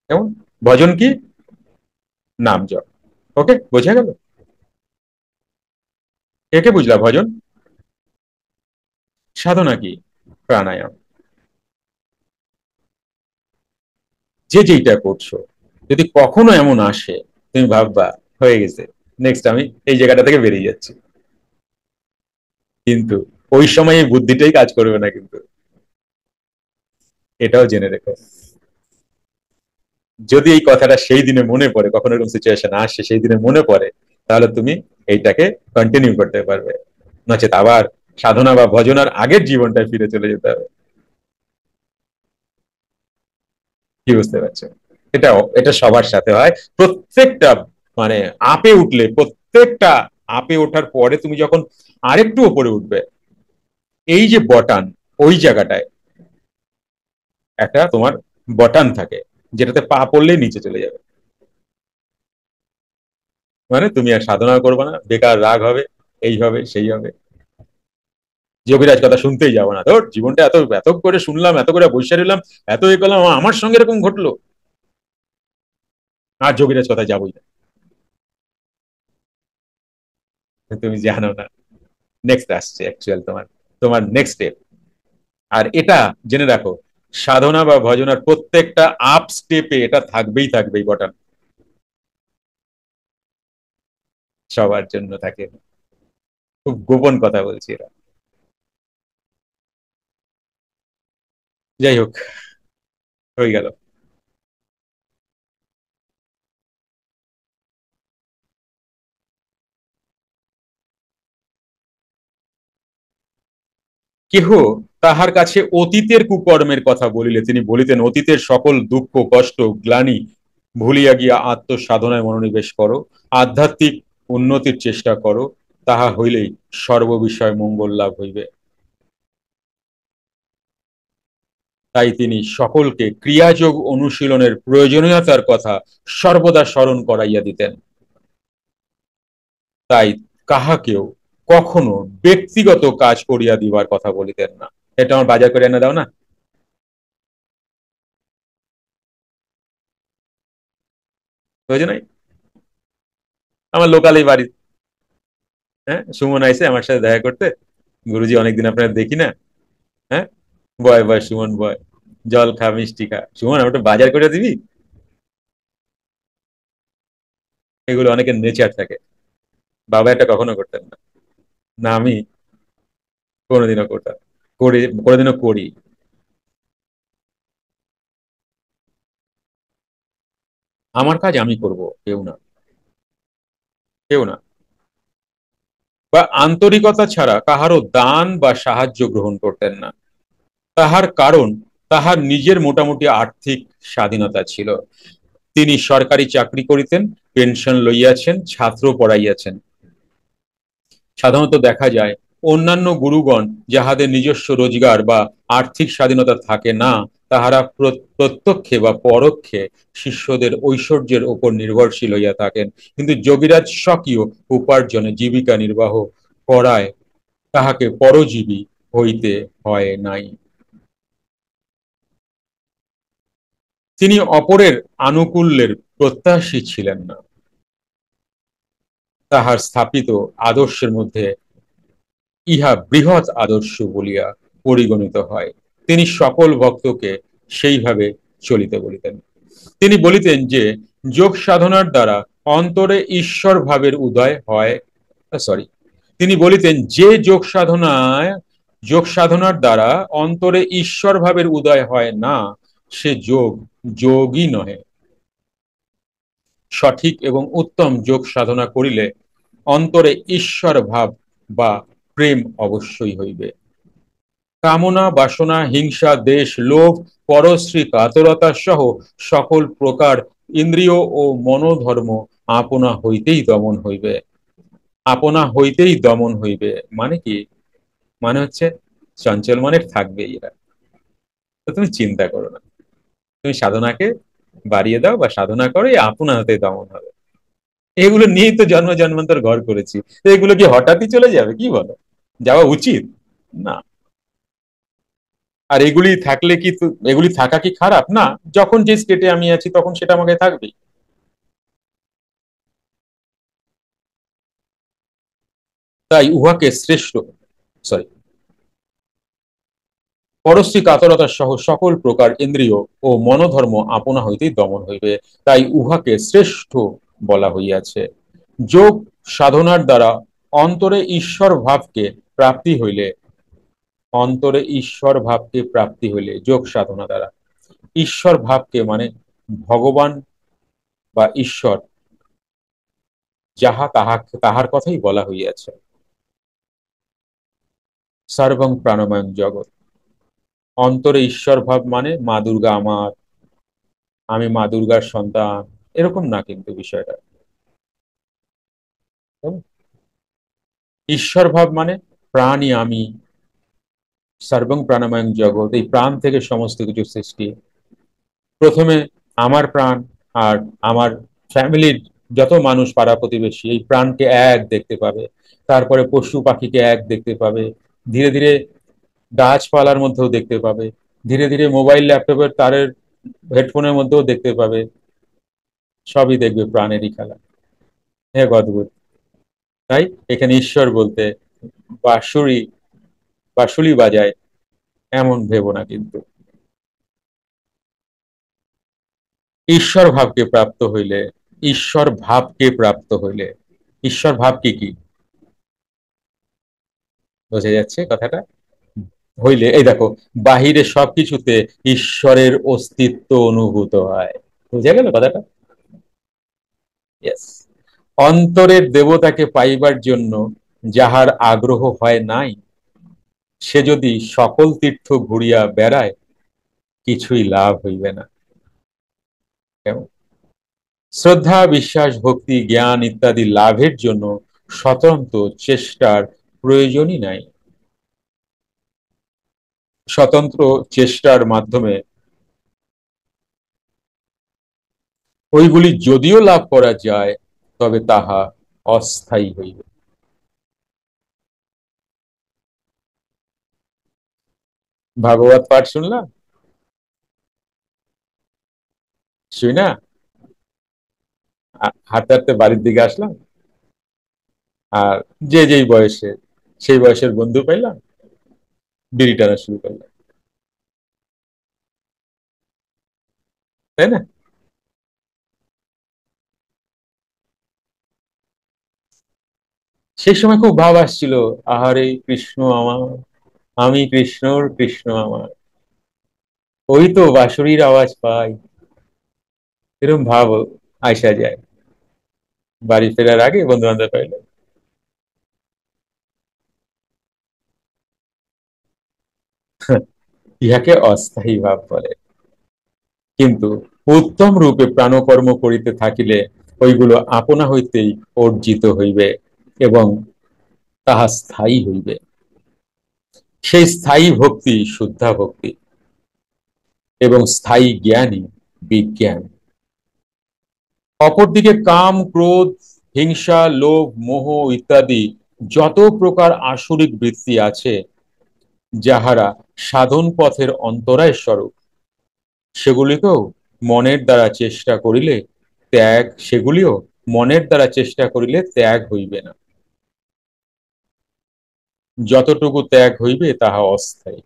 যেমন ভজন কি? নাম জপ। ওকে, বোঝা গেল? একে বুঝলা ভজন? সাধনা কি? প্রাণায়াম। যে যেইটা করছো, যদি কখনো এমন আসে, তুমি ভাববা হয়ে গেছে, নেক্সট আমি এই জায়গাটা থেকে বেরিয়ে যাচ্ছি, কিন্তু ওই সময় এই বুদ্ধিটাই কাজ করবে না কিন্তু। এটাও জেনে রেখো। যদি এই কথাটা সেই দিনে মনে পড়ে, কখনো এরকম সিচুয়েশন আসে সেই দিনে মনে পড়ে, তাহলে তুমি এইটাকে কন্টিনিউ করতে পারবে। নচেত আবার সাধনা বা ভজনার আগের জীবনটায় ফিরে চলে যেতে হবে। কি বুঝতে পারছো? এটা এটা সবার সাথে হয়। প্রত্যেকটা মানে আপে উঠলে, প্রত্যেকটা আপে ওঠার পরে তুমি যখন আরেকটু উপরে উঠবে, এই যে বটান, ওই জায়গাটায় একটা তোমার বটান থাকে, যেটাতে পা পড়লেই নিচে চলে যাবে। মানে তুমি আর সাধনা করবে না, বেকার রাগ হবে, এই হবে সেই হবে, যোগীরাজ কথা শুনতেই যাবো না, ধর জীবনটা এত এত করে শুনলাম, এত করে বৈশা রইলাম, এত এ করলাম, আমার সঙ্গে এরকম ঘটলো, আর যোগীরাজ কথা যাবোই না। তুমি জানো না নেক্সট আসছে অ্যাকচুয়াল তোমার, তোমার নেক্সট স্টেপ। আর এটা জেনে রাখো, সাধনা বা ভজনার প্রত্যেকটা আপ স্টেপে এটা থাকবেই থাকবে এই বটন, সবার জন্য থাকে। খুব গোপন কথা বলছি এরা। যাই হোক, হয়ে গেল। কেহ তাহার কাছে অতীতের কুকর্মের কথা বলিলে তিনি বলিতেন, অতীতের সকল দুঃখ কষ্ট গ্লানি ভুলিয়া গিয়া আত্মসাধনায় মনোনিবেশ করো, আধ্যাত্মিক উন্নতির চেষ্টা করো, তাহা হইলেই সর্ববিষয় মঙ্গল লাভ হইবে। তাই তিনি সকলকে ক্রিয়াযোগ অনুশীলনের প্রয়োজনীয়তার কথা সর্বদা স্মরণ করাইয়া দিতেন। তাই কাহাকেও কখনো ব্যক্তিগত কাজ করিয়া দিবার কথা বলিতেন না। এটা আমার বাজার করে এনে দাও না, বুঝে নাই? আমার লোকালেই বাড়ি। হ্যাঁ, সুমন আইসে আমার সাথে দেখা করতে, গুরুজি অনেকদিন আপনার দেখি না। হ্যাঁ, বয় বয় সুমন বয়, জল খা মিষ্টি খা, সুমন আমার একটু বাজার করে দিবি। এগুলো অনেকের নেচার থাকে, বাবা এটা কখনো করতেন না। না আমি কোনোদিনও করতাম, করি, কোনোদিনও করি। আমার কাজ আমি করব, কেউ না, কেউ না। বা আন্তরিকতা ছাড়া কাহারও দান বা সাহায্য গ্রহণ করতেন না। তাহার কারণ, তাহার নিজের মোটামুটি আর্থিক স্বাধীনতা ছিল। তিনি সরকারি চাকরি করিতেন, পেনশন লইয়াছেন, ছাত্র পড়াইয়াছেন। সাধারণত দেখা যায় অন্যান্য গুরুগণ যাহাদের নিজস্ব রোজগার বা আর্থিক স্বাধীনতা থাকে না, তাহারা প্রত্যক্ষে বা পরোক্ষে শিষ্যদের ঐশ্বর্যের উপর নির্ভরশীল হইয়া থাকেন। কিন্তু যোগীরাজ স্বকীয় উপার্জনে জীবিকা নির্বাহ করায় তাহাকে পরজীবী হইতে হয় নাই। তিনি অপরের আনুকূল্যের প্রত্যাশী ছিলেন না। তাহার স্থাপিত আদর্শের মধ্যে ইহা বৃহৎ আদর্শ বলিয়া পরিগণিত হয়। তিনি সকল ভক্তকে সেইভাবে চলিতে বলিতেন। তিনি বলিতেন যে যোগ সাধনার দ্বারা অন্তরে ঈশ্বর ভাবের উদয় হয়, সরি, তিনি বলিতেন যে যোগ সাধনার দ্বারা অন্তরে ঈশ্বর ভাবের উদয় হয় না, সে যোগ যোগই নহে। সঠিক এবং উত্তম যোগ সাধনা করিলে অন্তরে ঈশ্বর ভাব বা প্রেম অবশ্যই হইবে। কামনা বাসনা হিংসা দেশ লোভ পরশ্রী কাতরতা সহ সকল প্রকার ইন্দ্রিয় ও মনোধর্ম আপনা হইতেই দমন হইবে। আপনা হইতেই দমন হইবে মানে কি? মানে হচ্ছে চঞ্চল মনের থাকবে এরা, তো তুমি চিন্তা করো না, তুমি সাধনাকে বাড়িয়ে দাও বা সাধনা করো, এই আপনা হতেই দমন হবে। এগুলো নিয়েই তো জন্ম জন্মান্তর ঘর করেছি, তো এগুলো কি হঠাৎই চলে যাবে? কি বলো, যাওয়া উচিত? না। আর এগুলি থাকলে কি এগুলি থাকা কি খারাপ না? যখন যে স্টেটে আমি আছি তখন সেটা আমাকে থাকবেই। তাই উহাকে শ্রেষ্ঠ, সরি, পরশ্রী কাতরতা সহ সকল প্রকার ইন্দ্রিয় ও মনোধর্ম আপনা হইতেই দমন হইবে। তাই উহাকে শ্রেষ্ঠ বলা হইয়াছে। যোগ সাধনার দ্বারা অন্তরে ঈশ্বর ভাবকে প্রাপ্তি হইলে, অন্তরে ঈশ্বর ভাবকে প্রাপ্তি হইলে যোগ সাধনা দ্বারা ঈশ্বর ভাবকে মানে ভগবান বা ঈশ্বর যাহা তাহার কথাই বলা হইয়াছে। সর্বং প্রাণময় জগৎ, অন্তরে ঈশ্বর ভাব মানে মা দুর্গা আমার, আমি মা দুর্গার সন্তান, এরকম না কিন্তু বিষয়টা। ঈশ্বর ভাব মানে প্রাণই আমি, সর্বং প্রাণময় জগৎ, এই প্রাণ থেকে সমস্ত কিছু সৃষ্টি। প্রথমে আমার প্রাণ আর আমার ফ্যামিলির যত মানুষ পাড়া প্রতিবেশী এই প্রাণকে এক দেখতে পাবে, তারপরে পশু পাখিকে এক দেখতে পাবে, ধীরে ধীরে গাছপালার মধ্যেও দেখতে পাবে, ধীরে ধীরে মোবাইল ল্যাপটপের তারের হেডফোনের মধ্যেও দেখতে পাবে, সবই দেখবে প্রাণেরই খেলা। এক অদ্ভুত। তাই এখানে ঈশ্বর বলতে বাঁশুড়ি বাঁশুলি বাজায় এমন ভেবো না কিন্তু। ঈশ্বর ভাবকে প্রাপ্ত হইলে, ঈশ্বর ভাবকে প্রাপ্ত হইলে, ঈশ্বর ভাব কি কি বোঝা যাচ্ছে কথাটা? হইলে এই দেখো, বাহিরে সবকিছুতে ঈশ্বরের অস্তিত্ব অনুভূত হয়। বুঝা গেল কথাটা? ইয়েস। অন্তরের দেবতাকে পাইবার জন্য যাহার আগ্রহ হয় নাই, সে যদি সকল তীর্থ ঘুরিয়া বেড়ায় কিছুই লাভ হইবে না। কেমন? শ্রদ্ধা বিশ্বাস ভক্তি জ্ঞান ইত্যাদি লাভের জন্য স্বতন্ত্র চেষ্টার প্রয়োজনই নাই। স্বতন্ত্র চেষ্টার মাধ্যমে ওইগুলি যদিও লাভ করা যায় তবে তাহা অস্থায়ী হইবে। ভাগবত পাঠ শুনলাম, শুই না, হাঁটতে হাঁটতে বাড়ির দিকে আসলাম, আর যে যেই বয়সে সেই বয়সের বন্ধু পাইলাম, বিড়ি টানা শুরু করলাম, তাই না? সেই সময় খুব ভাব আসছিল, আহারে কৃষ্ণ আমার, আমি কৃষ্ণর, কৃষ্ণ আমার, ওই তো বাঁশুরির আওয়াজ পাই, এরকম ভাব আইসা যায় বাড়ি ফেরার আগে বন্ধু বান্ধব পাইলে। ইহাকে অস্থায়ী ভাব বলে। কিন্তু উত্তম রূপে প্রাণকর্ম করিতে থাকিলে ওইগুলো আপনা হইতেই অর্জিত হইবে এবং তাহা স্থায়ী হইবে। সেই স্থায়ী ভক্তি শুদ্ধা ভক্তি, এবং স্থায়ী জ্ঞানই বিজ্ঞান। অপরদিকে কাম ক্রোধ হিংসা লোভ মোহ ইত্যাদি যত প্রকার আসরিক বৃত্তি আছে, যাহারা সাধন পথের অন্তরায় স্বরূপ, সেগুলিকেও মনের দ্বারা চেষ্টা করিলে সেগুলিও মনের দ্বারা চেষ্টা করিলে ত্যাগ হইবে না। যতটুকু ত্যাগ হইবে তাহা অস্থায়ী।